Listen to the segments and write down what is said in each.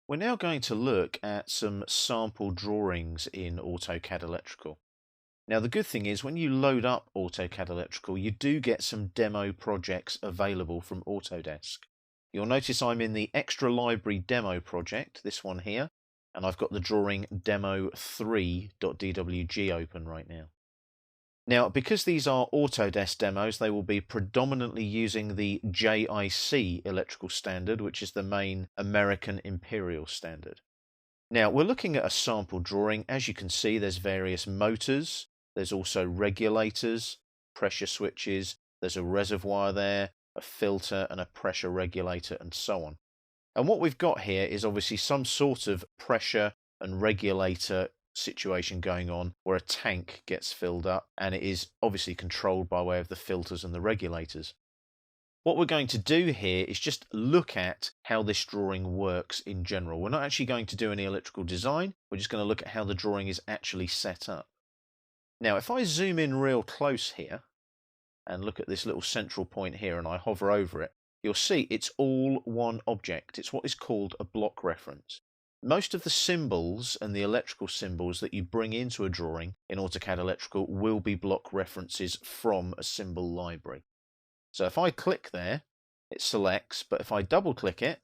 We're now going to look at some sample drawings in AutoCAD Electrical. Now the good thing is when you load up AutoCAD Electrical you do get some demo projects available from Autodesk. You'll notice I'm in the Extra Library Demo project, this one here, and I've got the drawing demo3.dwg open right now. Now, because these are Autodesk demos, they will be predominantly using the JIC electrical standard, which is the main American imperial standard. Now, we're looking at a sample drawing. As you can see, there's various motors. There's also regulators, pressure switches. There's a reservoir there, a filter, and a pressure regulator, and so on. And what we've got here is obviously some sort of pressure and regulator situation going on where a tank gets filled up, and it is obviously controlled by way of the filters and the regulators. What we're going to do here is just look at how this drawing works in general. We're not actually going to do any electrical design, we're just going to look at how the drawing is actually set up. Now if I zoom in real close here and look at this little central point here and I hover over it, you'll see it's all one object. It's what is called a block reference. Most of the symbols and the electrical symbols that you bring into a drawing in AutoCAD Electrical will be block references from a symbol library. So if I click there, it selects, but if I double click it,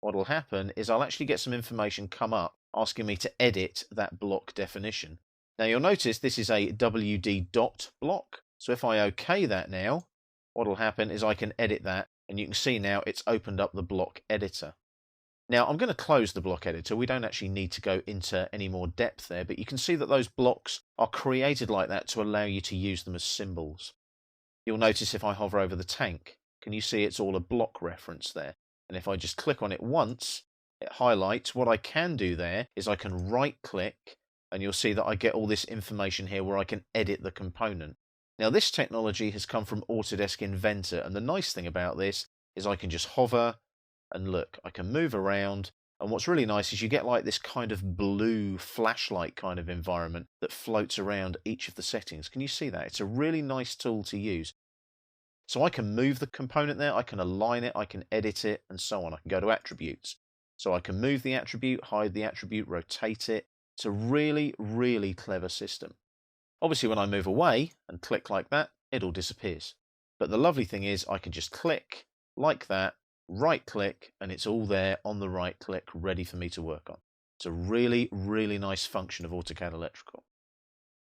what will happen is I'll actually get some information come up asking me to edit that block definition. Now you'll notice this is a WD dot block, so if I OK that now, what will happen is I can edit that, and you can see now it's opened up the block editor. Now I'm going to close the block editor. We don't actually need to go into any more depth there, but you can see that those blocks are created like that to allow you to use them as symbols. You'll notice if I hover over the tank, can you see it's all a block reference there? And if I just click on it once, it highlights. What I can do there is I can right click and you'll see that I get all this information here where I can edit the component. Now this technology has come from Autodesk Inventor, and the nice thing about this is I can just hover and look, I can move around, and what's really nice is you get like this kind of blue flashlight kind of environment that floats around each of the settings. Can you see that? It's a really nice tool to use. So I can move the component there, I can align it, I can edit it, and so on. I can go to attributes. So I can move the attribute, hide the attribute, rotate it. It's a really, really clever system. Obviously when I move away and click like that, it all disappears. But the lovely thing is I can just click like that, right click, and it's all there on the right click ready for me to work on. It's a really, really nice function of AutoCAD Electrical.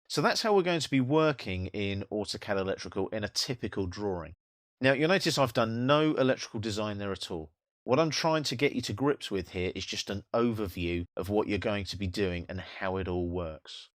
So that's how we're going to be working in AutoCAD Electrical in a typical drawing. Now you'll notice I've done no electrical design there at all. What I'm trying to get you to grips with here is just an overview of what you're going to be doing and how it all works.